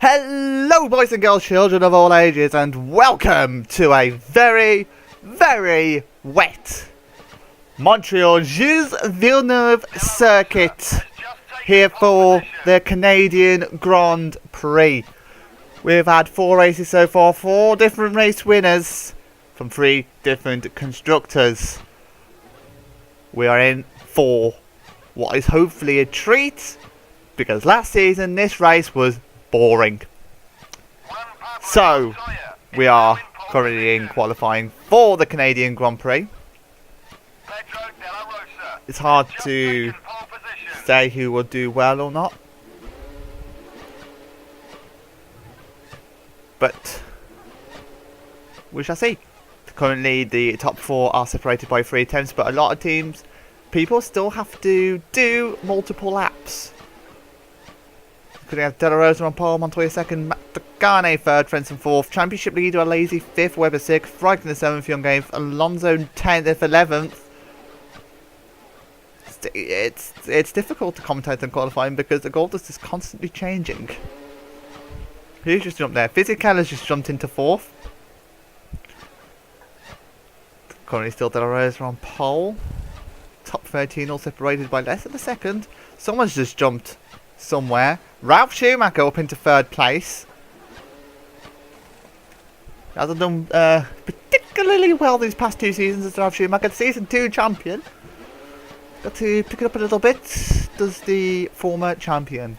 Hello boys and girls, children of all ages, and welcome to a very, very wet Montreal Gilles Villeneuve circuit here for the Canadian Grand Prix. We've had 4 races so far, 4 different race winners from 3 different constructors. We are in for what is hopefully a treat, because last season this race was boring. So, we are currently in qualifying for the Canadian Grand Prix. It's hard to say who will do well or not, but we shall see. Currently the top 4 are separated by 3 attempts, but a lot of teams, people still have to do multiple laps. Could have De La Rosa on pole, Montoya second, Matagane third, Frentzen fourth, Championship leader Lazy fifth, Webber sixth, Raikkonen seventh, Young eighth, Alonso 10th, 11th. It's difficult to commentate on qualifying because the goal list is constantly changing. Who's just jumped there? Fisichella has just jumped into 4th. Currently still De La Rosa on pole. Top 13 all separated by less than a second. Someone's just jumped somewhere. Ralf Schumacher up into 3rd place. Hasn't done particularly well these past 2 seasons as Ralf Schumacher, the season 2 champion. Got to pick it up a little bit, does the former champion.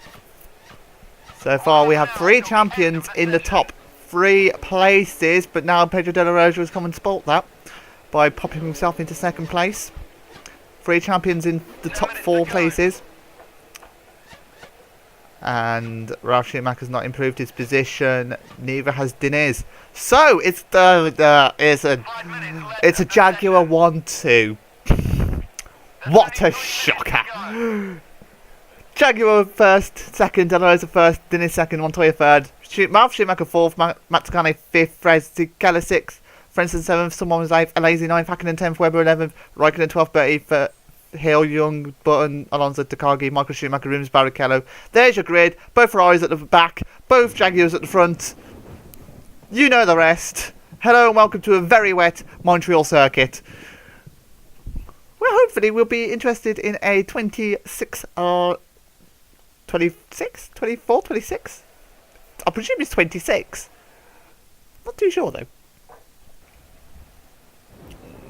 So far we have 3 champions in the top 3 places, but now Pedro De La Rosa has come and spoilt that by popping himself into 2nd place. 3 champions in the top 4 places. And Ralf Schumacher's not improved his position. Neither has Diniz. So it's it's a Jaguar 1-2. What a shocker! Jaguar first, second, De La Rosa first, Diniz second, Montoya third, Ralf Schumacher fourth, Matagane fifth, Fisichella sixth, Frentzen seventh, someone was 8th, Alazy 9th, Hakkinen 10th, Webber 11th, Raikkonen 12th, Bertie Hill, Young, Button, Alonso, Takagi, Michael Schumacher, Rooms, Barrichello. There's your grid. Both Ferraris at the back, both Jaguars at the front. You know the rest. Hello and welcome to a very wet Montreal circuit. Well, hopefully we'll be interested in a 26, 26? 24, 26? I presume it's 26. Not too sure though.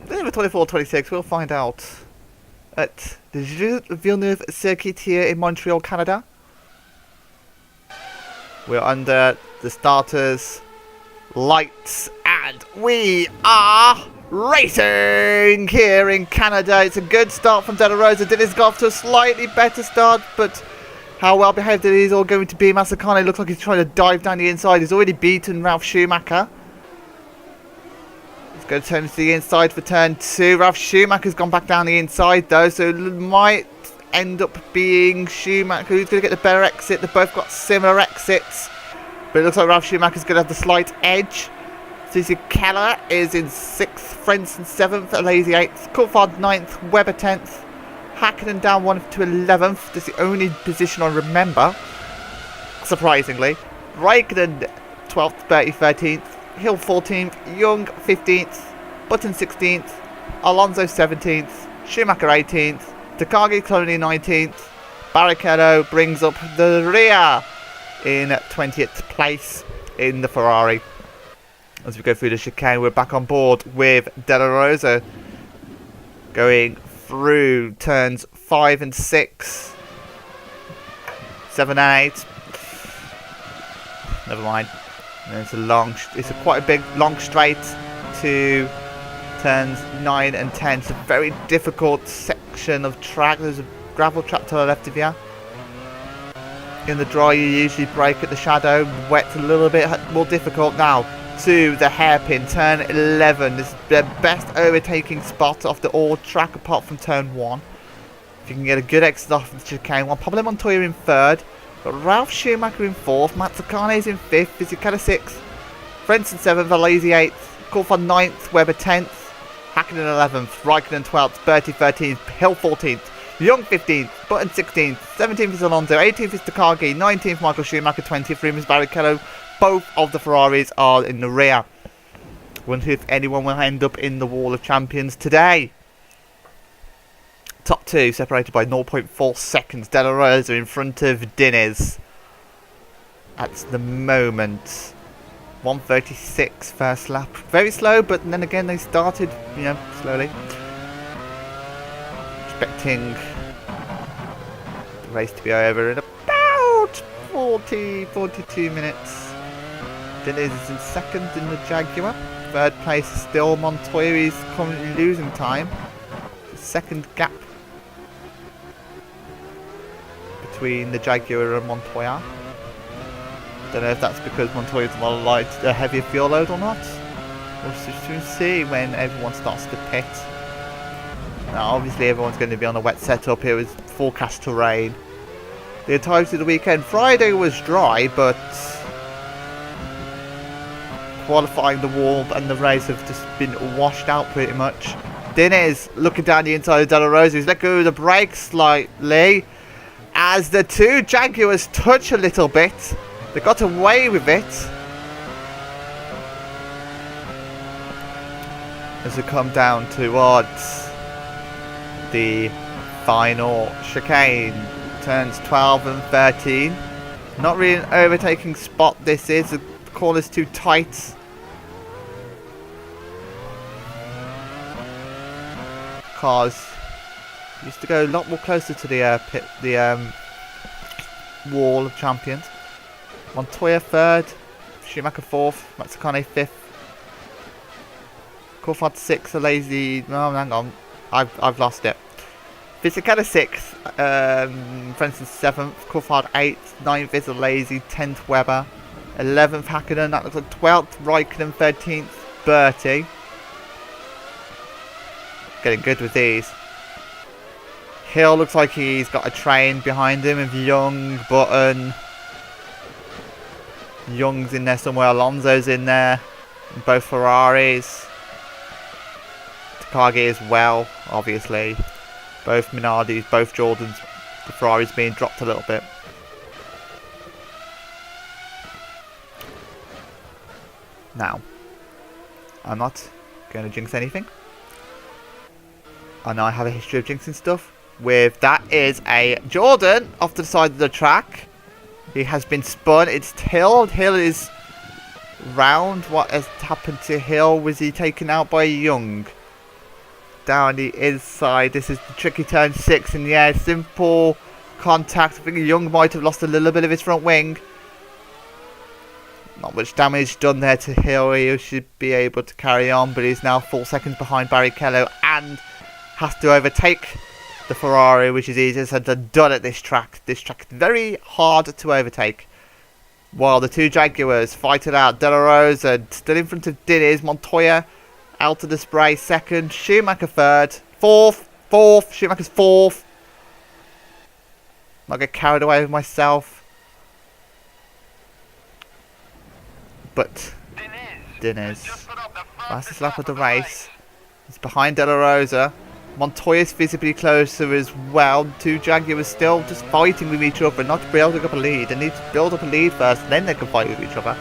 Either 24 or 26, we'll find out at the Gilles Villeneuve circuit here in Montreal, Canada. We're under the starters lights and we are racing here in Canada. It's a good start from De La Rosa. Diniz got off to a slightly better start, but how well behaved it is all going to be. Matagane looks like he's trying to dive down the inside. He's already beaten Ralf Schumacher. He's going to turn to the inside for turn 2. Ralf Schumacher's gone back down the inside though, so it might end up being Schumacher who's going to get the better exit. They've both got similar exits, but it looks like Ralf Schumacher's going to have the slight edge. Fisichella is in 6th, Frentzen 7th, Alazy 8th, Coulthard 9th, Webber 10th, Hakkinen down 1 to 11th. That's the only position I remember, surprisingly. Raikkonen 12th, Bertie 13th, Hill 14th, Young 15th, Button 16th, Alonso 17th, Schumacher 18th, Takagi currently 19th, Barrichello brings up the rear in 20th place in the Ferrari. As we go through the chicane, we're back on board with De La Rosa going through turns 5 and 6, 7 and 8. Never mind. It's a quite a big long straight to turns 9 and 10. It's a very difficult section of track. There's a gravel track to the left of you. In the dry, you usually brake at the shadow. Wet's a little bit more difficult now. To the hairpin, turn 11. This is the best overtaking spot of the all track apart from turn 1. If you can get a good exit off the chicane, Pablo Montoya in 3rd, but Ralf Schumacher in 4th, Matagane is in 5th, Fisichella 6th, Frentzen 7th, Alazy 8th, Coulthard 9th, Webber 10th, Hakkinen 11th, Raikkonen 12th, Bertie 13th, Hill 14th, Young 15th, Button 16th, 17th is Alonso, 18th is Takagi, 19th Michael Schumacher, 20th Rubens Barrichello. Both of the Ferraris are in the rear. Wonder if anyone will end up in the Wall of Champions today. Top two separated by 0.4 seconds. De La Rosa in front of Diniz at the moment. 1:36 first lap. Very slow, but then again they started, slowly. Expecting the race to be over in about 42 minutes. Diniz is in second in the Jaguar. Third place is still Montoya. He's currently losing time. The second gap between the Jaguar and Montoya. Don't know if that's because Montoya's a heavier fuel load or not. We'll soon see when everyone starts to pit. Now obviously everyone's going to be on a wet setup. It was forecast to rain the entirety of the weekend. Friday was dry, but qualifying, the wall and the race have just been washed out pretty much. Diniz looking down the inside of De La Rosa. He's let go of the brakes slightly as the two Jaguars touch a little bit. They got away with it as we come down towards the final chicane. Turns 12 and 13. Not really an overtaking spot this is. The corner's too tight. Cars used to go a lot more closer to the Wall of Champions. Montoya third, Schumacher fourth, Mazzacane fifth, Coulthard sixth, Lazy. No, hang on, I've lost it. Fisichella sixth, Frentzen seventh, Coulthard eighth, 9th is Lazy, 10th Webber, 11th Hakkinen. That looks like 12th Raikkonen, 13th Bertie. Getting good with these. Hill looks like he's got a train behind him with Young, Button. Young's in there somewhere, Alonso's in there, both Ferraris. Takagi as well, obviously. Both Minardis, both Jordans. The Ferrari's being dropped a little bit. Now, I'm not going to jinx anything. I know I have a history of jinxing stuff. With that is a Jordan off to the side of the track. He has been spun. It's Hill. Hill is round. What has happened to Hill? Was he taken out by Young? Down the inside. This is the tricky turn 6 in the air. Simple contact. I think Young might have lost a little bit of his front wing. Not much damage done there to Hill. He should be able to carry on, but he's now 4 seconds behind Barrichello and has to overtake the Ferrari, which is easier said than done at this track. This track is very hard to overtake. While the two Jaguars fight it out. De La Rosa still in front of Diniz. Montoya out of the spray second. Schumacher third. Fourth. Schumacher's fourth. Not get carried away with myself. But Diniz, fastest lap of the race. He's behind De La Rosa. Montoya's visibly closer as well. Two Jaguars still just fighting with each other, not building up a lead. They need to build up a lead first, and then they can fight with each other.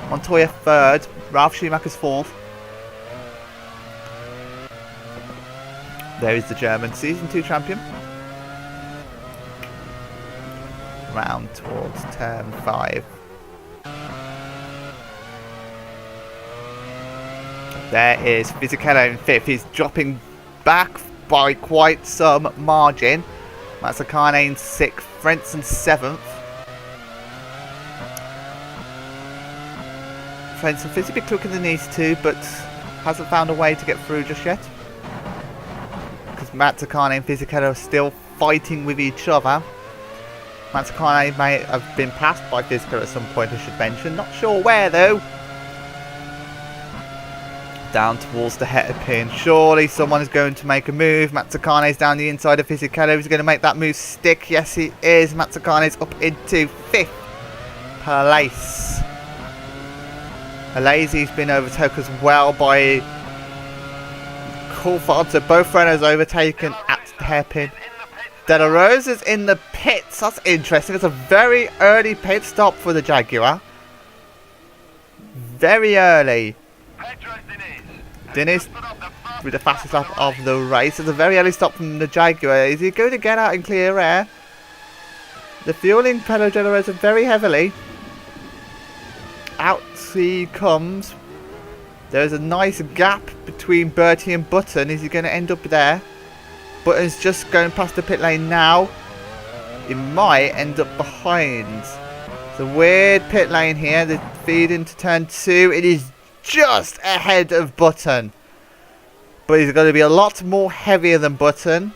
Montoya third, Ralf Schumacher's fourth. There is the German Season 2 champion. Round towards turn 5. There is Fisichella in 5th. He's dropping back by quite some margin. Mazzacane in 6th, Frentzen 7th. Frentzen physically quicker than these two, but hasn't found a way to get through just yet. Because Mazzacane and Fisichella are still fighting with each other. Mazzacane may have been passed by Fisichella at some point, I should mention. Not sure where though. Down towards the hairpin. Surely someone is going to make a move. Mazzacane is down the inside of Fisichella. He's going to make that move stick. Yes, he is. Mazzacane is up into 5th place. Alesi's been overtaken as well by Coulthard. So both runners overtaken at the hairpin. De La Rosa's in the pits. That's interesting. It's a very early pit stop for the Jaguar. Very early. Diniz with the fastest lap of the race. It's a very early stop from the Jaguar. Is he going to get out in clear air? The fueling pedal De La Rosa very heavily. Out he comes. There's a nice gap between Bertie and Button. Is he going to end up there? Button's just going past the pit lane now. He might end up behind. It's a weird pit lane here. They feed into turn 2. It is just ahead of Button. But he's going to be a lot more heavier than Button.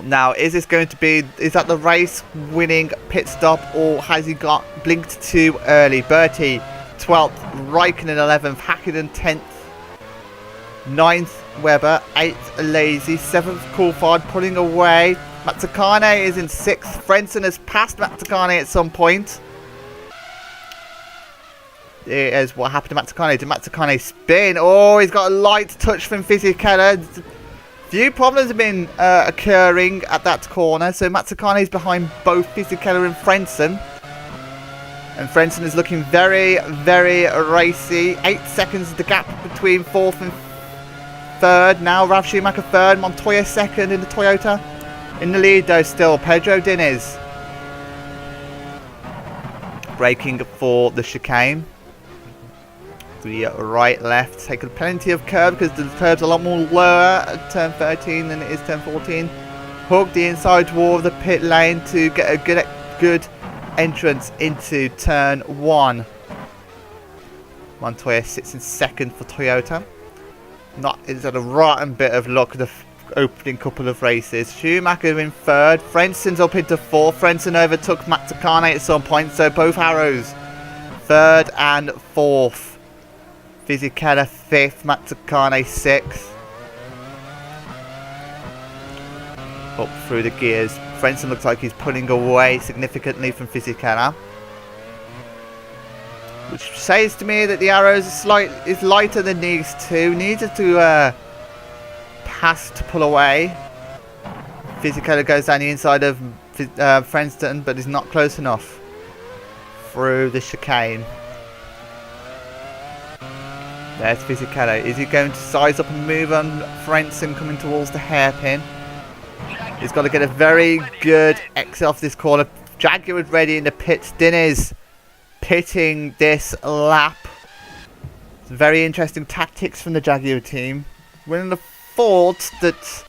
Now, is this going to be... Is that the race winning pit stop, or has he got blinked too early? Bertie 12th, Raikkonen 11th, Hakkinen 10th, 9th Webber, 8th Lazy, 7th Coulthard pulling away. Matsucane is in 6th. Frentzen has passed Matsucane at some point. Here's what happened to Matsucane. Did Matsucane spin? Oh, he's got a light touch from Fisichella. Few problems have been occurring at that corner. So Matsucane is behind both Fisichella and Frentzen. And Frentzen is looking very, very racy. 8 seconds is the gap between 4th and 3rd. Now Ralf Schumacher 3rd. Montoya 2nd in the Toyota. In the lead though still, Pedro Diniz. Braking for the chicane. The right, left. Taking plenty of curb because the curb's a lot more lower at turn 13 than it is turn 14. Hook the inside wall of the pit lane to get a good entrance into turn 1. Montoya sits in 2nd for Toyota. It's had a rotten bit of luck the opening couple of races. Schumacher in 3rd. Frenzen's up into 4th. Frentzen overtook Matsucane at some point, so both arrows 3rd and 4th. Fisichella 5th, Matsucane 6th. Up through the gears. Frentzen looks like he's pulling away significantly from Fisichella, which says to me that the arrows is lighter than these two. Needed to pass to pull away. Fisichella goes down the inside of Frentzen, but is not close enough through the chicane. There's Fisichella. Is he going to size up and move on Frentzen coming towards the hairpin? He's got to get a very good exit off this corner. Jaguar is ready in the pits. Diniz pitting this lap. Some very interesting tactics from the Jaguar team. Wouldn't have thought that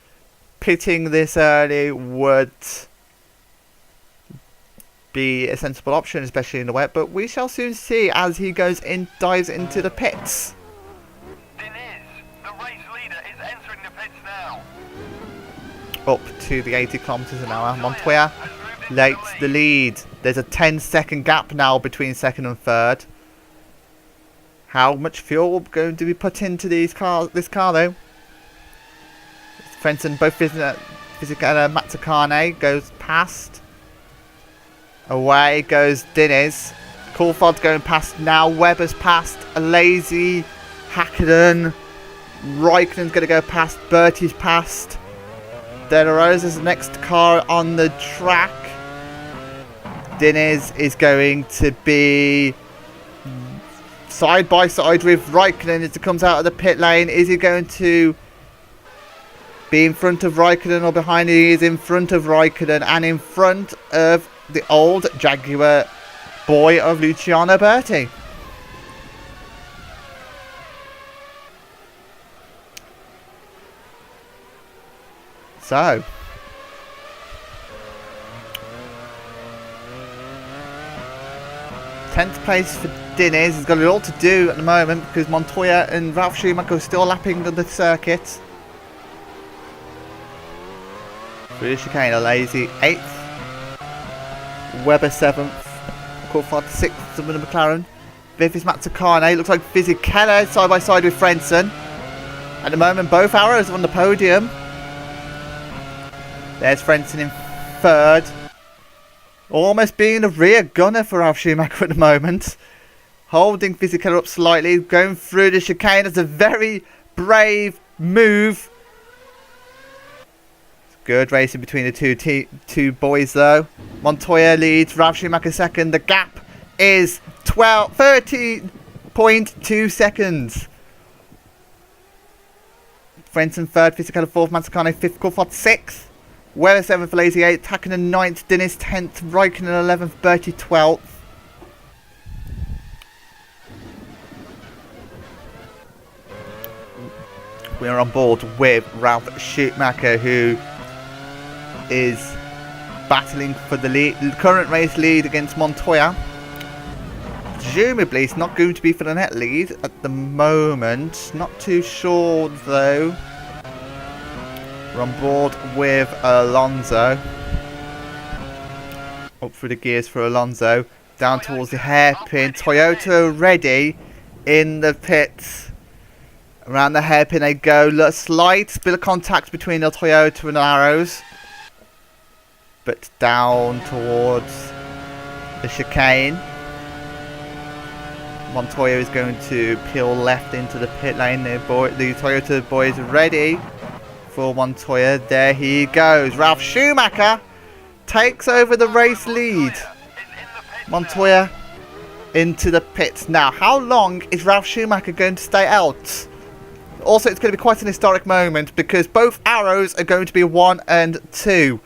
pitting this early would be a sensible option, especially in the wet, but we shall soon see as he dives into the pits. Up to the 80 kilometers an hour. Montoya takes the lead. There's a 10-second gap now between 2nd and 3rd. How much fuel going to be put into this car though? Frentzen, both Fisichella and Matsucane goes past. Away goes Diniz. Coulthard's going past now. Webber's past. A lazy Hakkinen. Raikkonen's going to go past. Bertie's past. De La Rosa's the next car on the track. Diniz is going to be side by side with Raikkonen as he comes out of the pit lane. Is he going to be in front of Raikkonen or behind? He is in front of Raikkonen and in front of the old Jaguar boy of Luciano Berti. So, 10th place for Diniz. He's got it all to do at the moment because Montoya and Ralf Schumacher are still lapping the circuit. Through the chicane, a lazy 8th. Webber 7th. Coulthard 6th of the McLaren. 5th is Matsucane. Looks like Fisichella side by side with Frentzen. At the moment, both arrows are on the podium. There's Frentzen in 3rd. Almost being a rear gunner for Ralf Schumacher at the moment. Holding Fisichella up slightly. Going through the chicane. That's a very brave move. Good racing between the two boys though. Montoya leads, Ralf Schumacher second. The gap is 13.2 seconds. Frentzen third, Fisichella fourth, Mazzacane fifth, Coulthard sixth. Weber seventh, Lazy eighth, Hakkinen ninth, Dennis 10th, Raikkonen 11th, Bertie 12th. We're on board with Ralf Schumacher, who is battling for the current race lead against Montoya. Presumably it's not going to be for the net lead at the moment. Not too sure though. We're on board with Alonso. Up through the gears for Alonso. Down towards the hairpin. Toyota ready in the pits. Around the hairpin they go. Slight bit of contact between the Toyota and the Arrows. But down towards the chicane. Montoya is going to peel left into the pit lane. The Toyota boys are ready for Montoya. There he goes. Ralf Schumacher takes over the race lead. Montoya into the pits. Now, how long is Ralf Schumacher going to stay out? Also, it's going to be quite an historic moment because both Arrows are going to be 1 and 2.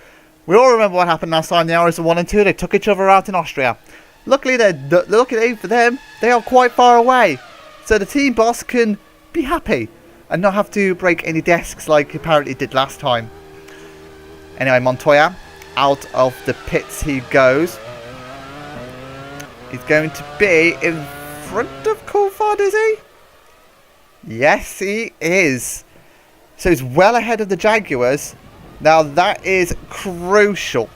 We all remember what happened last time. The Arrows are 1 and 2. They took each other out in Austria. Luckily for them, they are quite far away. So the team boss can be happy and not have to break any desks like apparently did last time. Anyway, Montoya, out of the pits he goes. He's going to be in front of Coulthard, is he? Yes, he is. So he's well ahead of the Jaguars. Now that is crucial.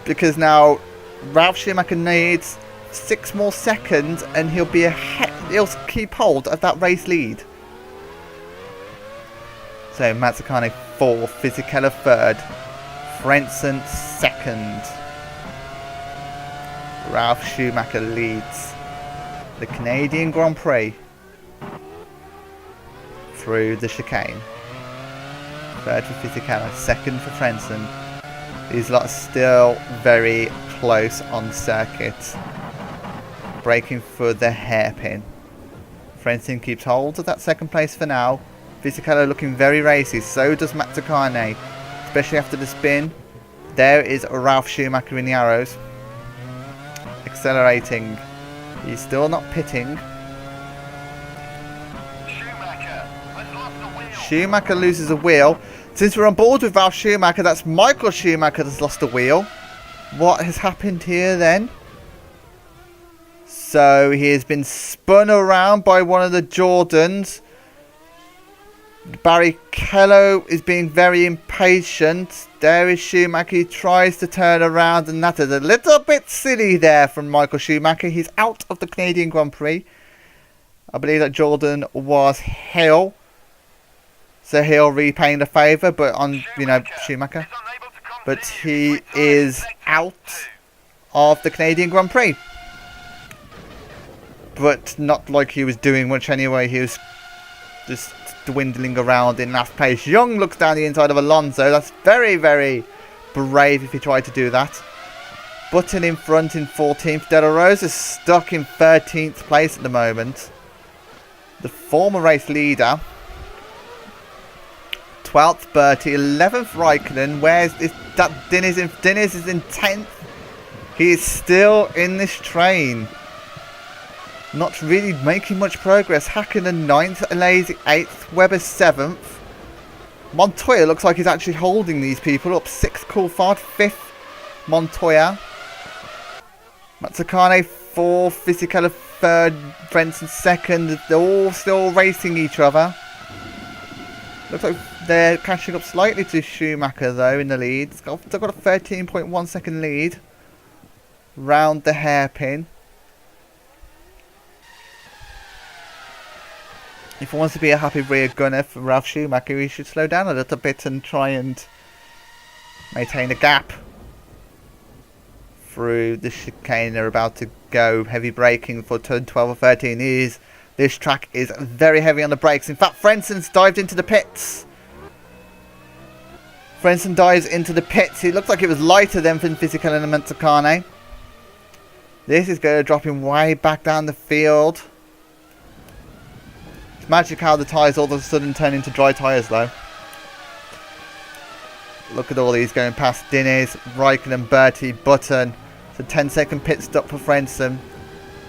Because now Ralf Schumacher needs 6 more seconds and he'll be ahead. He'll keep hold of that race lead. So Mazzacane 4th, Fisichella 3rd, Frentzen 2nd. Ralf Schumacher leads the Canadian Grand Prix through the chicane. 3rd for Fisichella, 2nd for Frentzen. These lot are still very close on circuit. Braking for the hairpin. Frentzen keeps hold of that 2nd place for now. Fisichella looking very racy, so does Mazzacane, especially after the spin. There is Ralf Schumacher in the Arrows. Accelerating. He's still not pitting. Schumacher loses a wheel. Since we're on board with Ralf Schumacher, that's Michael Schumacher that's lost a wheel. What has happened here then? So he has been spun around by one of the Jordans. Barrichello is being very impatient. There is Schumacher. He tries to turn around, and that is a little bit silly there from Michael Schumacher. He's out of the Canadian Grand Prix. I believe that Jordan was Hill. So Hill repaying the favour, but on, Schumacher. But he is out of the Canadian Grand Prix. But not like he was doing much anyway. He was just dwindling around in last place. Young looks down the inside of Alonso. That's very, very brave if he tried to do that. Button in front in 14th. De La Rosa is stuck in 13th place at the moment. The former race leader. 12th Bertie, 11th Raikkonen. Where's that? Diniz is in 10th. He is still in this train. Not really making much progress. Hakkinen 9th, Lazy 8th, Weber 7th. Montoya looks like he's actually holding these people up. 6th Coulthard, 5th Montoya. Mazzacane 4th, Fisichella 3rd, Frentzen 2nd. They're all still racing each other. Looks like they're catching up slightly to Schumacher though in the lead. They've got a 13.1 second lead. Round the hairpin. If he wants to be a happy rear gunner for Ralf Schumacher, he should slow down a little bit and try and maintain a gap through the chicane. They're about to go. Heavy braking for turn 12 or 13. This track is very heavy on the brakes. In fact, Frentzen's dived into the pits. Frentzen dives into the pits. It looks like it was lighter than Physical and Mazzacane. This is going to drop him way back down the field. It's magic how the tyres all of a sudden turn into dry tyres though. Look at all these going past Diniz, Raikkonen, Bertie, Button. It's a 10-second pit stop for Frentzen.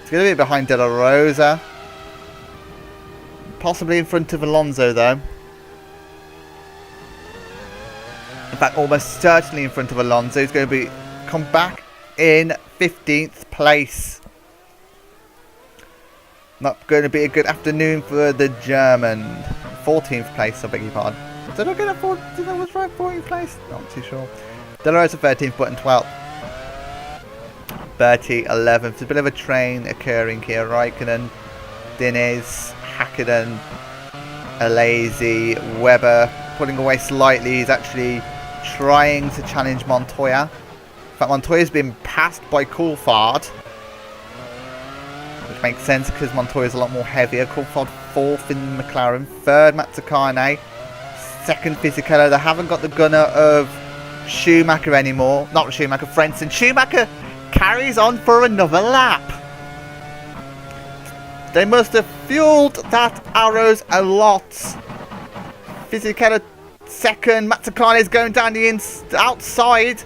It's going to be behind De La Rosa. Possibly in front of Alonso though. In fact, almost certainly in front of Alonso. He's going to come back in 15th place. Not going to be a good afternoon for the German. 14th place, I beg your pardon. Did I get a 14th? Did I was right 14th place? Not too sure. De La Rosa 13th, Button 12th. Bertie 11th. There's a bit of a train occurring here. Raikkonen, Diniz, Hakkinen, Alesi, Webber pulling away slightly. He's actually trying to challenge Montoya. In fact, Montoya's been passed by Coulthard, which makes sense because Montoya's a lot more heavier. Coulthard 4th in McLaren, 3rd Mazzacane, 2nd Fisichella. They haven't got the gunner of Schumacher anymore. Not Schumacher, Frentzen. Schumacher carries on for another lap. They must have fueled that arrows a lot. Fisichella 2nd. Mazzacane is going down the outside.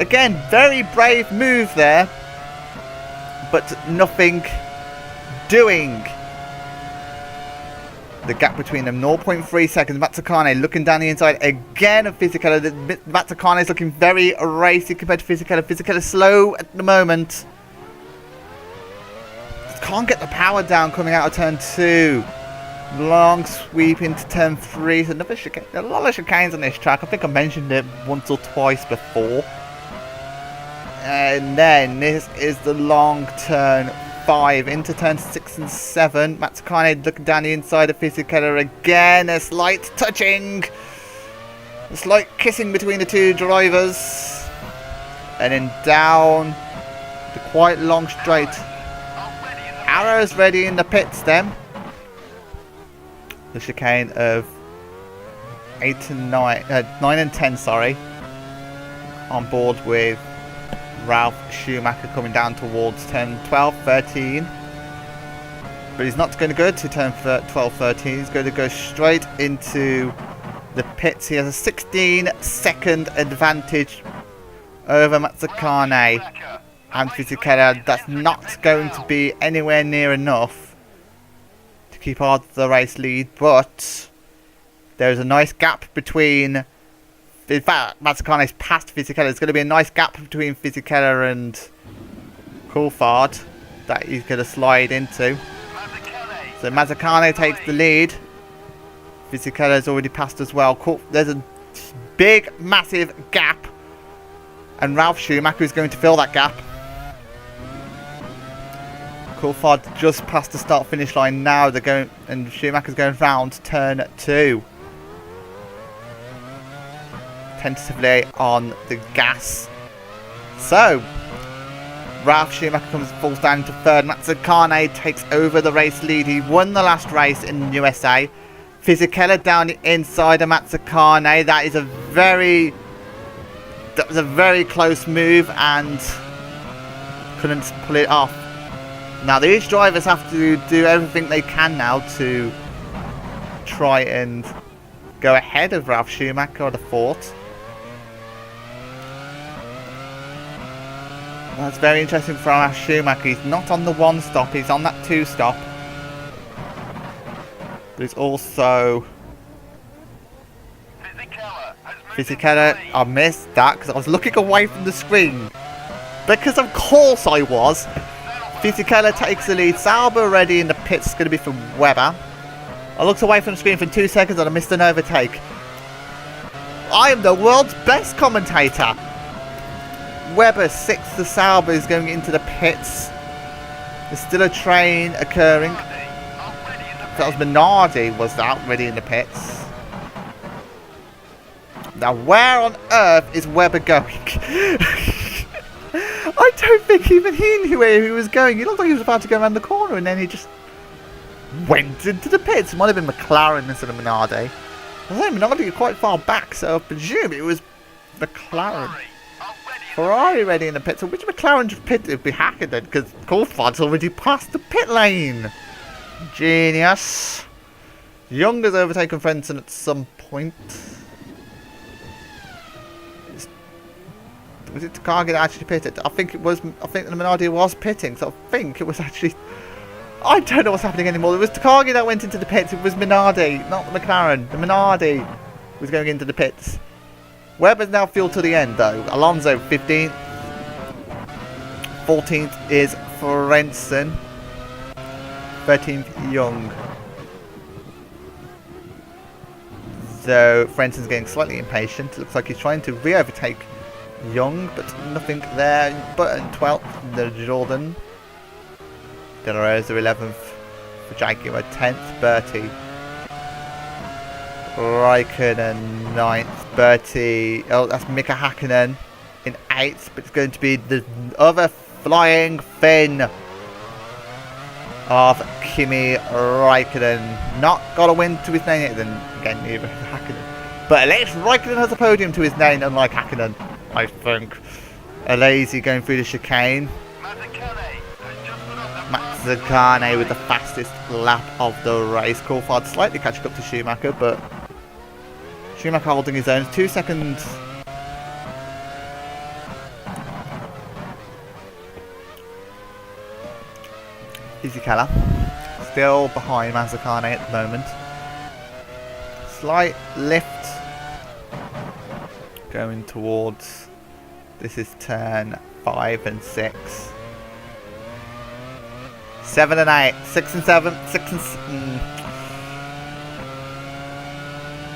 Again, very brave move there. But nothing doing. The gap between them, 0.3 seconds. Mazzacane looking down the inside again of Fisichella. Mazzacane is looking very racy compared to Fisichella. Fisichella slow at the moment. Can't get the power down coming out of turn 2. Long sweep into turn 3. So another chicane. There are a lot of chicanes on this track. I think I mentioned it once or twice before. And then this is the long turn 5 into turn 6 and 7. Mazzacane looking down the inside of Fisichella again. A slight touching. A slight kissing between the two drivers. And then down the quite long straight. Arrows ready in the pits then. The chicane of 9 and 10, sorry. On board with Ralf Schumacher coming down towards turn 12, 13. But he's not going to go to turn 12, 13. He's going to go straight into the pits. He has a 16-second advantage over Mazzacane and Fisichella. That's not going to be anywhere near enough to keep on the race lead, but there's a nice gap between. In fact, Mazzacane is past Fisichella. There's going to be a nice gap between Fisichella and Coulthard that he's going to slide into. So Mazzacane takes the lead. Fisichella has already passed as well. There's a big, massive gap, and Ralf Schumacher is going to fill that gap. Coulthard just past the start-finish line now. They're going, and Schumacher's going round turn 2. Tentatively on the gas. So Ralf Schumacher falls down to 3rd. Mazzacane takes over the race lead. He won the last race in the USA. Fisichella down the inside of Mazzacane. That was a very close move and couldn't pull it off. Now these drivers have to do everything they can now to try and go ahead of Ralf Schumacher, I'd have thought. That's very interesting for Ralf Schumacher. He's not on the 1 stop, he's on that 2 stop. But he's also Fisichella. I missed that because I was looking away from the screen. Because of course I was. Fisichella takes the lead. Sauber ready in the pits. It's going to be for Webber. I looked away from the screen for 2 seconds and I missed an overtake. I am the world's best commentator. Webber 6th to Sauber is going into the pits. There's still a train occurring. That was Minardi, was that, ready in the pits. Now where on earth is Webber going? I don't think even he knew where he was going. He looked like he was about to go around the corner and then he just went into the pits. It might have been McLaren instead of Minardi. I was Minardi quite far back, so I presume it was McLaren. Ferrari ready in the pit. So which McLaren pit would be Hakkinen? Because Coulthard's already passed the pit lane. Genius. Young has overtaken Frentzen at some point. Was it Takagi that actually pitted? I think it was. I think the Minardi was pitting, so I think it was actually. I don't know what's happening anymore. It was Takagi that went into the pits. It was Minardi, not the McLaren. The Minardi was going into the pits. Webber's now fueled to the end, though. Alonso 15th. 14th is Frentzen. 13th Young. So Frenzen's getting slightly impatient. It looks like he's trying to re-overtake Young, but nothing there. Button 12th, the Jordan. De La Rosa 11th for Jaguar, 10th Bertie. Raikkonen 9th, Bertie. Oh, that's Mika Hakkinen in 8th, but it's going to be the other flying Finn of Kimi Raikkonen. Not got a win to his name yet, then again, neither Hakkinen. But at least Raikkonen has a podium to his name, unlike Hakkinen, I think. Alesi going through the chicane. Mazzacane with the fastest lap of the race. Coulthard slightly catching up to Schumacher, but Schumacher holding his own. 2 seconds. Fisichella still behind Mazzacane at the moment. Slight lift going towards. This is turn 5 and 6. 7 and 8, 6 and 7, 6 and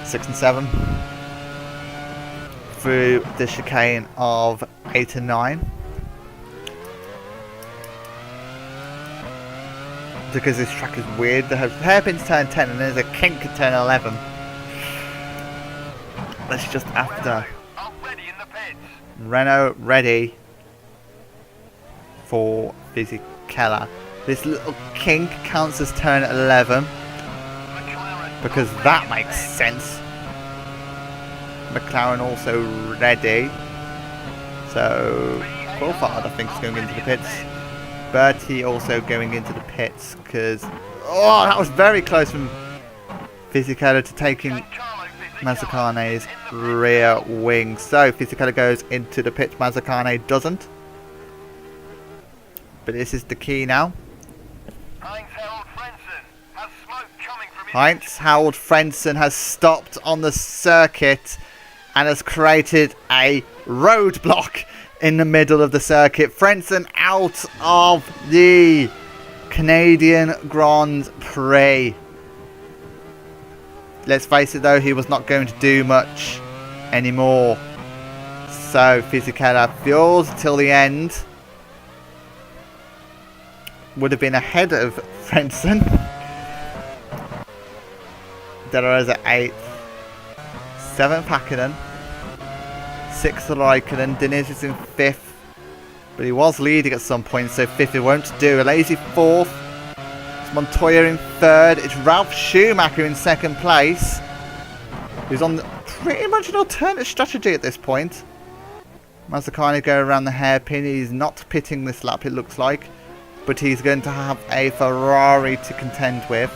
6 and 7 through the chicane of 8 and 9. Because this track is weird, the hairpin's turn 10 and there's a kink at turn 11. That's just after. Renault ready for Fisichella. This little kink counts as turn 11 because that makes sense. McLaren also ready. So Coulthard I think is going into the pits. Bertie also going into the pits because that was very close from Fisichella to taking Mazzacane's rear wing. So Fisichella goes into the pits, Mazzacane doesn't. But this is the key now. Heinz-Harald Frentzen has stopped on the circuit and has created a roadblock in the middle of the circuit. Frentzen out of the Canadian Grand Prix. Let's face it though, he was not going to do much anymore. So Fisichella fuels till the end. Would have been ahead of Frentzen. De La Rosa 8th. 7th Hakkinen. 6th Raikkonen. Diniz is in 5th. But he was leading at some point, so 5th it won't do. Alesi 4th. It's Montoya in 3rd. It's Ralf Schumacher in 2nd place. Who's on pretty much an alternate strategy at this point. Mazzacane go around the hairpin. He's not pitting this lap, it looks like. But he's going to have a Ferrari to contend with.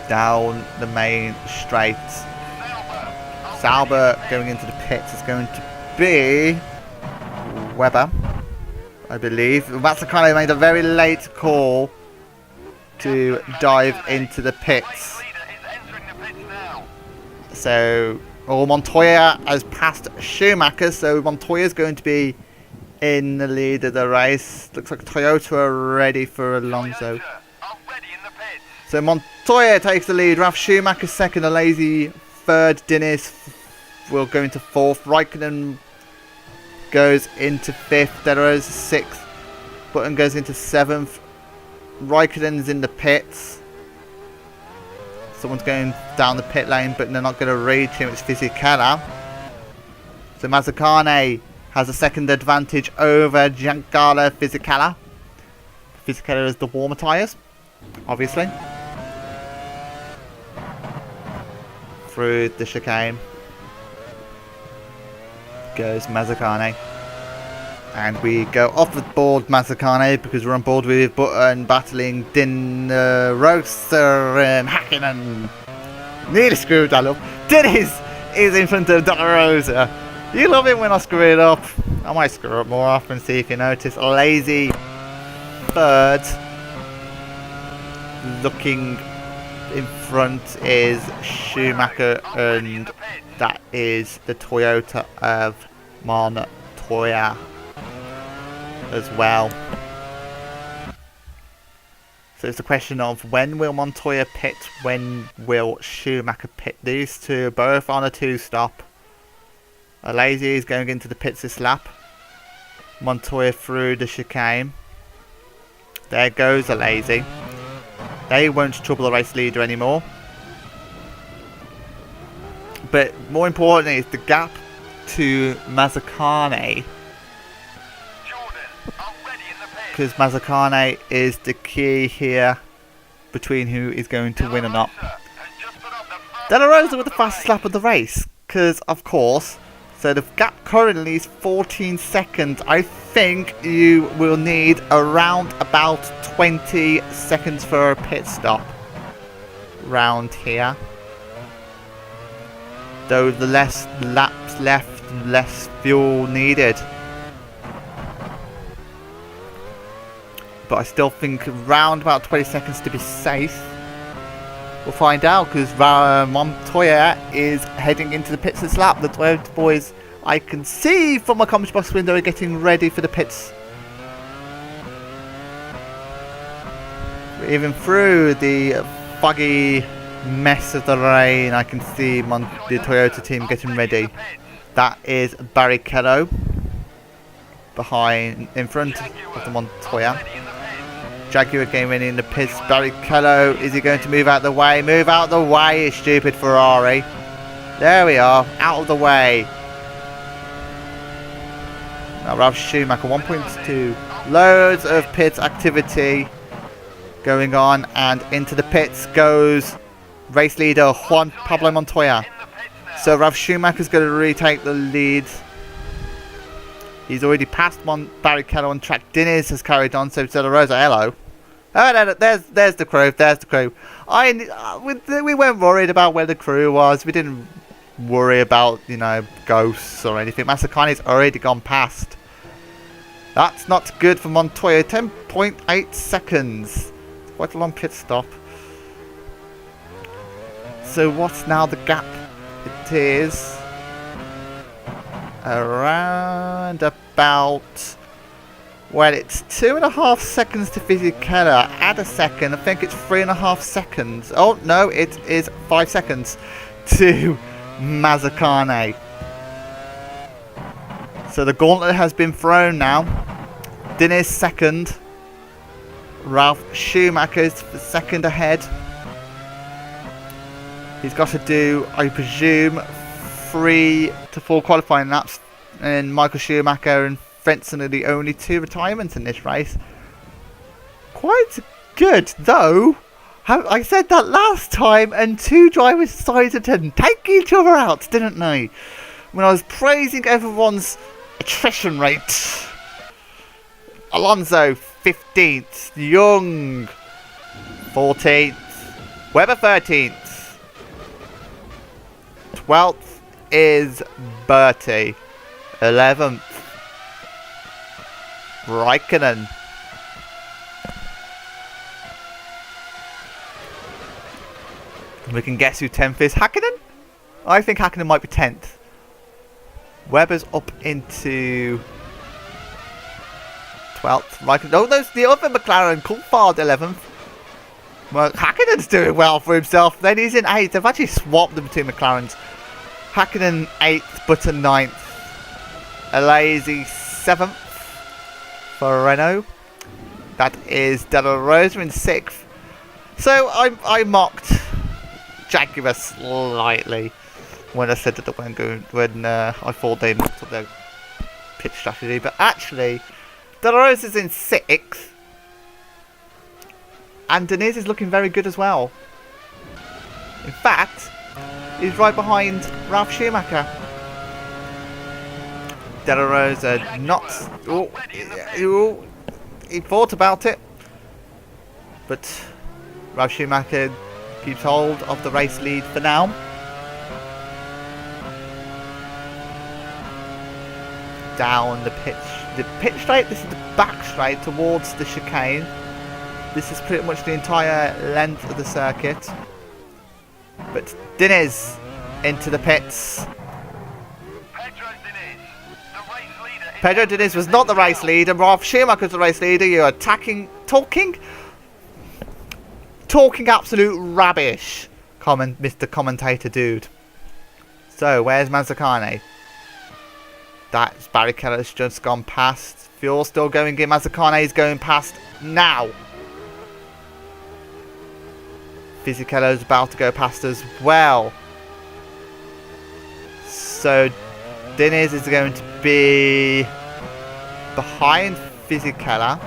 Down the main straight. Sauber going into the pits is going to be Webber, I believe. Mazzacane made a very late call to dive into the pits. So, Montoya has passed Schumacher, so Montoya is going to be in the lead of the race. Looks like Toyota are ready for Alonso. So Montoya takes the lead. Ralf Schumacher second, Alesi third, Diniz will go into 4th. Raikkonen goes into 5th. De La Rosa 6th. Button goes into 7th. Raikkonen's in the pits. Someone's going down the pit lane, but they're not going to reach him. It's Fisichella. So Mazzacane has a second advantage over Giancarlo Fisichella. Fisichella is the warmer tyres. obviously. Through the chicane goes Mazzacane. And we go off the board Mazzacane because we're on board with Button battling Din Roaster and Hakkinen. Nearly screwed that up. Dennis is in front of Donna Rosa. You love it when I screw it up. I might screw up more often, see if you notice. Lazy third. Looking in front is Schumacher, and that is the Toyota of Montoya as well. So it's a question of when will Montoya pit, when will Schumacher pit. These two are both on a 2-stop. Lazy is going into the pits this lap. Montoya through the chicane. There goes Lazy. They won't trouble the race leader anymore. But more importantly is the gap to Mazzacane. Because Mazzacane is the key here between who is going to win or not. Della Rosa with the fastest lap of the race. Because, of course, so the gap currently is 14 seconds. I think you will need around about 20 seconds for a pit stop round here. Though the less laps left, less fuel needed. But I still think around about 20 seconds to be safe. We'll find out because Montoya is heading into the pits this lap. The Toyota boys, I can see from my commentary box window, are getting ready for the pits. Even through the foggy mess of the rain, I can see the Toyota team getting ready. That is Barrichello in front of the Montoya. Jaguar getting ready in the pits. Barrichello, is he going to move out the way? Move out the way, you stupid Ferrari. There we are, out of the way. Now Ralph Schumacher 1.2. Loads of pit activity going on, and into the pits goes race leader Juan Pablo Montoya. So Ralph Schumacher's going to retake the lead. He's already passed Barrichello on track. Diniz has carried on, so Della Rosa, hello. Oh, no, there's the crew, there's the crew. We weren't worried about where the crew was. We didn't worry about, you know, ghosts or anything. Mazzacane's already gone past. That's not good for Montoya. 10.8 seconds. Quite a long pit stop. So what's now the gap? It is around about, well, it's 2.5 seconds to Fisichella. Add a second, I think it's 3.5 seconds. Oh no, it is 5 seconds to Mazzacane. So the gauntlet has been thrown now. Diniz second. Ralph Schumacher's second ahead. He's got to do, I presume, 3 to 4 qualifying laps, and Michael Schumacher and Frentzen are the only 2 retirements in this race. Quite good, though. I said that last time, and 2 drivers decided to take each other out, didn't they? When I was praising everyone's attrition rate. Alonso 15th, Young 14th, Webber 13th. 12th is Bertie. 11th, Raikkonen. We can guess who 10th is. Hakkinen? I think Hakkinen might be 10th. Webber's up into 12th. Raikkonen. Oh, there's the other McLaren. Coulthard 11th. Well, Hakkinen's doing well for himself. Then he's in 8th. They've actually swapped the two McLarens. Hakkinen 8th, Button 9th. Lazy 7th for Renault. That is Della Rosa in 6th. So I mocked Jaguar slightly when I said that they weren't going, when I thought they mocked up their pitch strategy. But actually, Della Rosa's in 6th. And Diniz is looking very good as well. In fact, he's right behind Ralf Schumacher. De La Rosa not... he thought about it. But Ralf Schumacher keeps hold of the race lead for now. Down the pitch straight. This is the back straight towards the chicane. This is pretty much the entire length of the circuit. But Diniz into the pits. Pedro Diniz was not the race leader. Ralf Schumacher was the race leader. You're talking absolute rubbish, Mr. Commentator dude. So where's Mazzacane? That's Barrichello's just gone past. Fuel still going in. Mazzacane is going past now. Fisichella's about to go past as well. So Diniz is going to be behind Fisichella,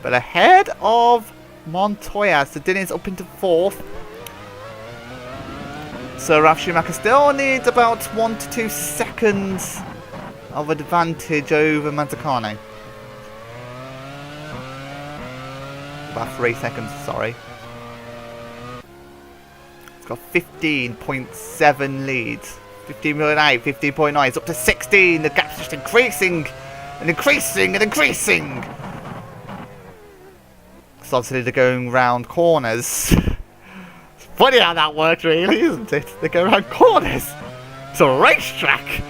but ahead of Montoya. So Diniz up into 4th. So Ralf Schumacher still needs about 1 to 2 seconds of advantage over Mazzacane. About 3 seconds, sorry. It's got 15.7 leads. 15.8, 15.9, it's up to 16. The gap's just increasing and increasing and increasing. Because obviously they're going round corners. It's funny how that works, really, isn't it? They go round corners. It's a racetrack.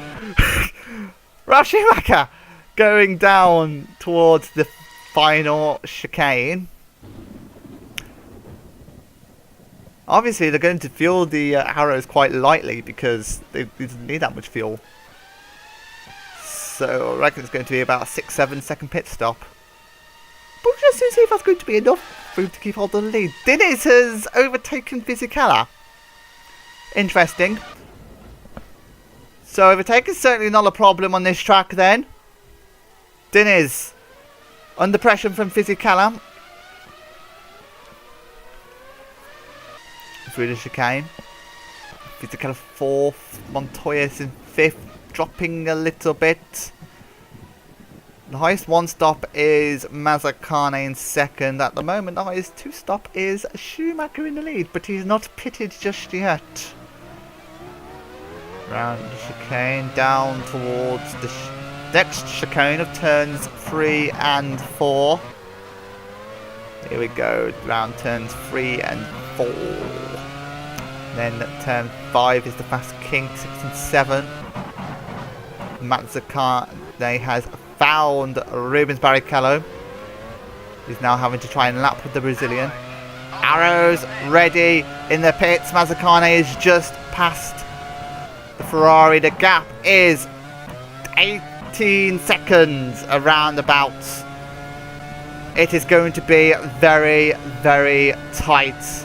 Ralf Schumacher going down towards the final chicane. Obviously, they're going to fuel the arrows quite lightly because they don't need that much fuel. So I reckon it's going to be about a 6-7 second pit stop. But we'll just see if that's going to be enough for him to keep hold of the lead. Diniz has overtaken Fisichella. Interesting. So overtaking is certainly not a problem on this track then. Diniz under pressure from Fisichella. Through the chicane. Fisichella 4th. Montoya's in 5th. Dropping a little bit. The highest 1 stop is Mazzacane in 2nd. At the moment, the highest 2 stop is Schumacher in the lead, but he's not pitted just yet. Round the chicane, down towards the next chicane of turns 3 and 4. Here we go, round turns 3 and 4. Then turn 5 is the fast king, 6 and 7. Mazzacane has found Rubens Barrichello. He's now having to try and lap with the Brazilian. Arrows ready in the pits. Mazzacane is just past the Ferrari. The gap is 18 seconds around about. It is going to be very, very tight.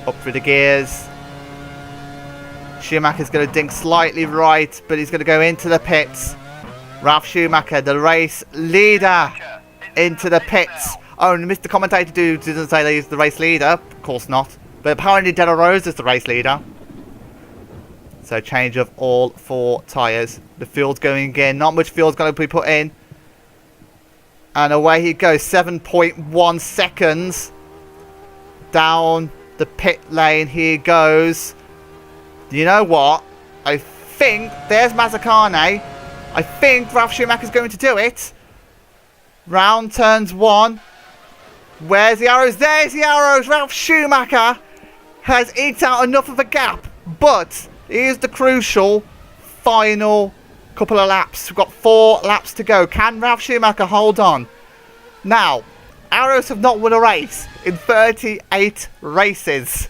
Up through the gears. Schumacher's going to dink slightly right, but he's going to go into the pits. Ralf Schumacher, the race leader, into the pits. Oh, and Mr. Commentator doesn't say that he's the race leader. Of course not. But apparently De La Rosa is the race leader. So change of all 4 tyres. The fuel's going in. Not much fuel's going to be put in. And away he goes. 7.1 seconds. Down the pit lane he goes. You know what? I think there's Mazzacane. I think Ralf Schumacher's going to do it. Round turns 1. Where's the arrows? There's the arrows. Ralf Schumacher has eked out enough of a gap. But here's the crucial final couple of laps. We've got 4 laps to go. Can Ralf Schumacher hold on? Now, arrows have not won a race in 38 races.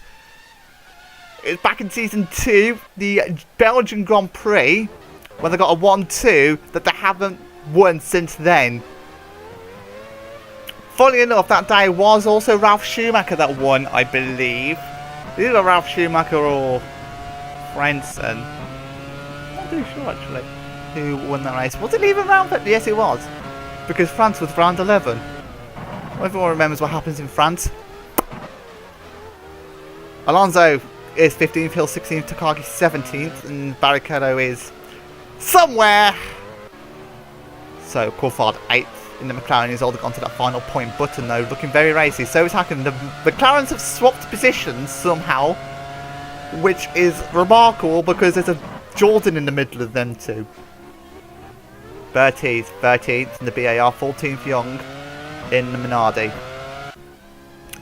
It's back in season 2, the Belgian Grand Prix, where they got a 1-2 that they haven't won since then. Funnily enough, that day was also Ralf Schumacher that won, I believe. Either Ralf Schumacher or Frentzen. I'm not too sure actually who won that race. Was it even round 50? Yes, it was. Because France was round 11. Everyone remembers what happens in France. Alonso is 15th, Hill 16th, Takagi 17th, and Barrichello is somewhere. So Coulthard 8th in the McLaren. He's all gone to that final point button though, looking very racy. So is Hakkinen. The McLarens have swapped positions somehow, which is remarkable because there's a Jordan in the middle of them two. Bertie's 13th in the BAR, 14th Young in the Minardi.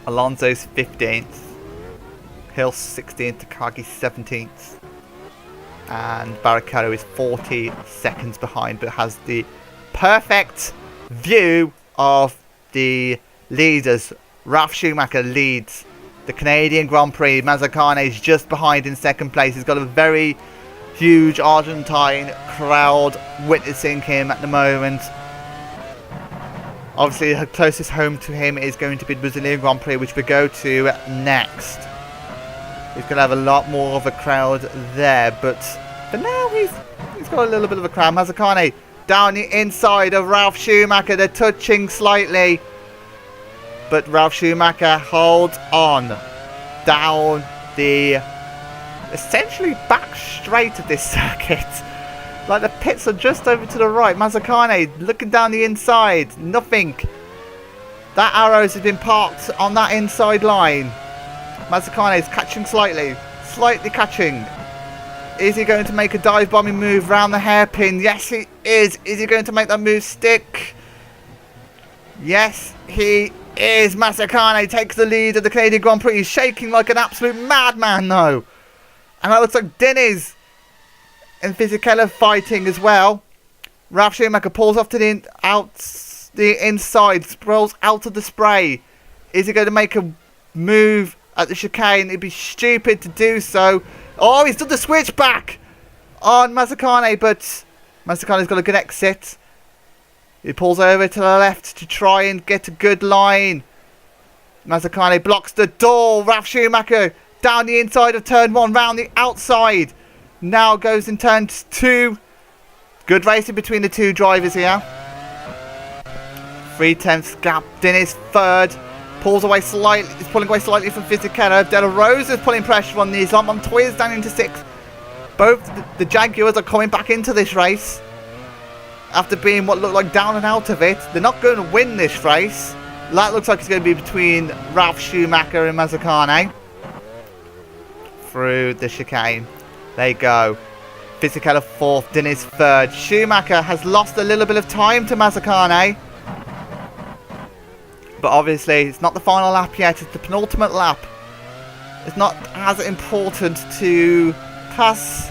Alonso's 15th. Hill 16th, Takagi 17th. And Barrichello is 40 seconds behind, but has the perfect view of the leaders. Ralf Schumacher leads the Canadian Grand Prix. Mazzacane is just behind in second place. He's got a very huge Argentine crowd witnessing him at the moment. Obviously, the closest home to him is going to be the Brazilian Grand Prix, which we go to next. He's going to have a lot more of a crowd there, but for now he's got a little bit of a crowd. Mazzacane down the inside of Ralf Schumacher. They're touching slightly, but Ralf Schumacher holds on down the essentially back straight of this circuit. Like the pits are just over to the right. Mazzacane looking down the inside. Nothing. That arrows has been parked on that inside line. Mazzacane is catching slightly catching. Is he going to make a dive bombing move round the hairpin? Yes, he is. Is he going to make that move stick? Yes, he is. Mazzacane takes the lead of the Canadian Grand Prix. He's shaking like an absolute madman, though. And that looks like Diniz and Fisichella fighting as well. Ralf Schumacher pulls off to the inside, sprawls out of the spray. Is he going to make a move at the chicane? It'd be stupid to do so. Oh, he's done the switchback on Mazzacane, but Mazzacane's got a good exit. He pulls over to the left to try and get a good line. Mazzacane blocks the door. Ralf Schumacher down the inside of turn 1, round the outside. Now goes in turn 2. Good racing between the two drivers here. 3/10 gap. Diniz third. Pulls away slightly. Is pulling away slightly from Fisichella. De La Rosa is pulling pressure on these. Montoya is down into 6th. Both the Jaguars are coming back into this race after being what looked like down and out of it. They're not going to win this race. That looks like it's going to be between Ralf Schumacher and Mazzacane. Through the chicane. There you go. Fisichella 4th, Diniz 3rd. Schumacher has lost a little bit of time to Mazzacane. But obviously, it's not the final lap yet. It's the penultimate lap. It's not as important to pass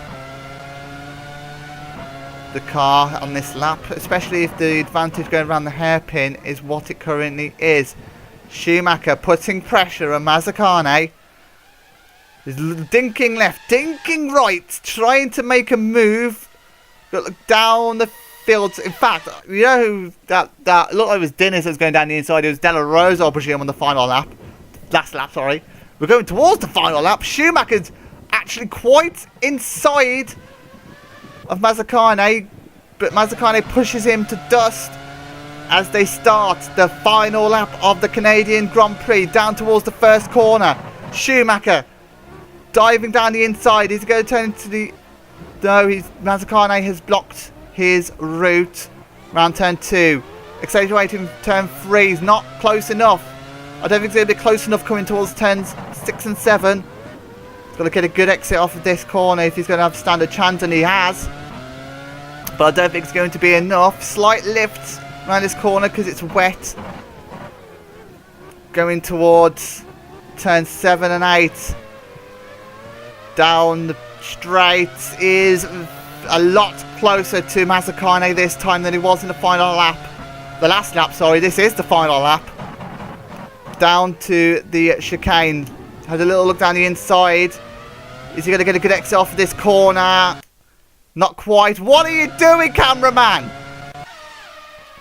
the car on this lap, especially if the advantage going around the hairpin is what it currently is. Schumacher putting pressure on Mazzacane. He's dinking left, dinking right, trying to make a move. Look down the field. In fact, you know who that looked like it was Diniz that was going down the inside. It was De La Rosa, I presume, on the final lap. Last lap, sorry. We're going towards the final lap. Schumacher's actually quite inside of Mazzacane, but Mazzacane pushes him to dust as they start the final lap of the Canadian Grand Prix down towards the first corner. Schumacher diving down the inside. Is he going to turn into the... No, Mazzacane has blocked his route around turn 2. Accelerating turn 3 is not close enough. I don't think it's going to be close enough coming towards turns 6 and 7. He's got to get a good exit off of this corner if he's going to have to stand a chance, and he has. But I don't think it's going to be enough. Slight lift around this corner because it's wet. Going towards turn 7 and 8. Down the straight is a lot closer to Mazzacane this time than he was in the final lap. The last lap, sorry. This is the final lap. Down to the chicane. Had a little look down the inside. Is he going to get a good exit off of this corner? Not quite. What are you doing, cameraman?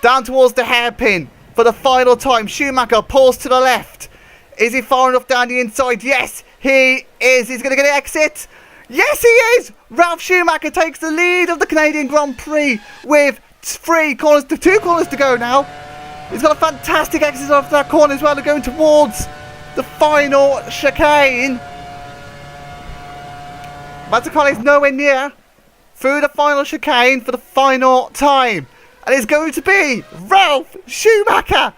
Down towards the hairpin for the final time. Schumacher pulls to the left. Is he far enough down the inside? Yes, he is. He's going to get an exit. Yes, he is. Ralf Schumacher takes the lead of the Canadian Grand Prix with 2 corners to go now. He's got a fantastic exit off that corner as well. They're going towards the final chicane. Mazzacane is nowhere near through the final chicane for the final time. And it's going to be Ralph Schumacher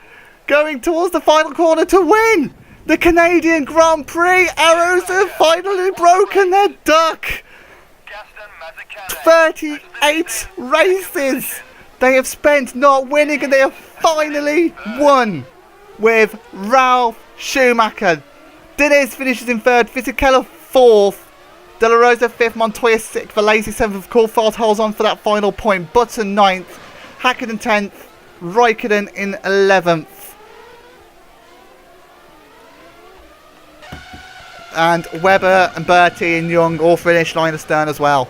going towards the final corner to win the Canadian Grand Prix. Arrows have finally broken their duck. 38 races they have spent not winning, and they have finally won with Ralph Schumacher. Diniz finishes in third, Fisichella fourth, De La Rosa fifth, Montoya sixth, Valesi seventh, Coulthard holds on for that final point, Button ninth, Hakkinen 10th, Raikkonen in 11th. And Webber and Bertie and Young all finish line astern as well.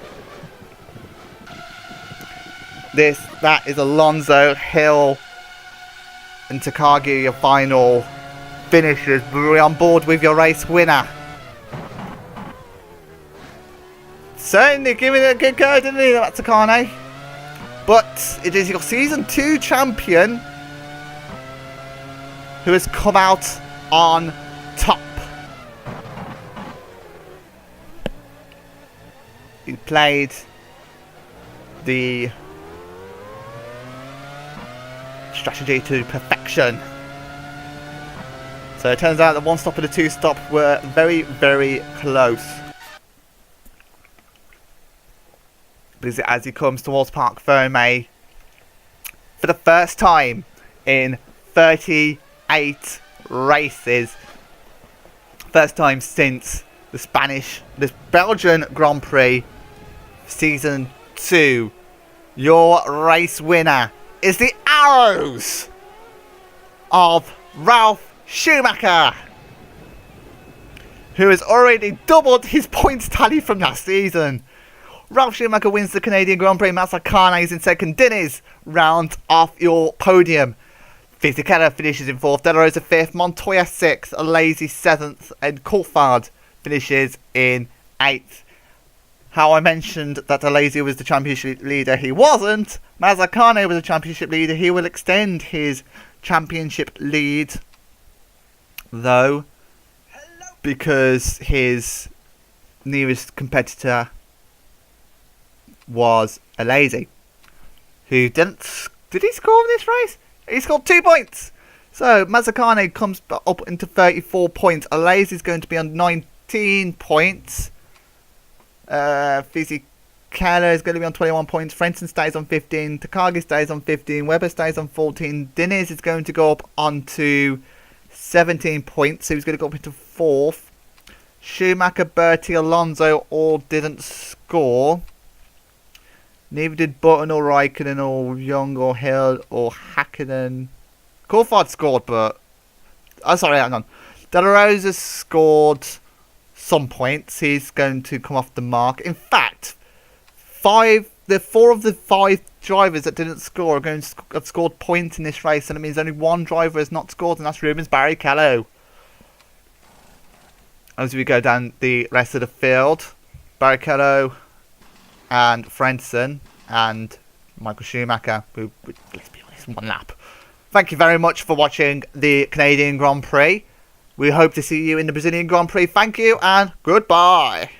That is Alonso, Hill and Takagi, your final finishers. We're on board with your race winner. Certainly giving it a good go, didn't he, that Takane? But it is your Season 2 champion who has come out on top. He played the strategy to perfection. So it turns out the one stop and the two stop were very, very close. But as he comes towards Parc Fermé for the first time in 38 races, first time since the Belgian Grand Prix Season 2, your race winner is the Arrows of Ralph Schumacher, who has already doubled his points tally from last season. Ralph Schumacher wins the Canadian Grand Prix. Mazzacane is in second. Diniz rounds off your podium. Fisichella finishes in fourth. De La Rosa fifth. Montoya sixth. Alesi seventh. And Coulthard finishes in eighth. How I mentioned that Alesi was the championship leader, he wasn't. Mazzacane was the championship leader. He will extend his championship lead, though, because his nearest competitor was Alesi, who didn't. Did he score in this race? He scored 2 points. So Mazzacane comes up into 34 points. Alesi is going to be on 19 points. Fisichella is going to be on 21 points. Frentzen stays on 15. Takagi stays on 15. Webber stays on 14. Diniz is going to go up onto 17 points. So he's going to go up into 4th. Schumacher, Bertie, Alonso all didn't score. Neither did Button or Raikkonen or Young or Hill or Hakkinen. Coulthard scored, but... Oh, sorry, hang on. De La Rosa scored some points. He's going to come off the mark. In fact, 4 of the 5 drivers that didn't score are going to have scored points in this race, and it means only one driver has not scored, and that's Rubens Barrichello. As we go down the rest of the field, Barrichello and Frentzen and Michael Schumacher, who, let's be honest, one lap. Thank you very much for watching the Canadian Grand Prix. We hope to see you in the Brazilian Grand Prix. Thank you and goodbye.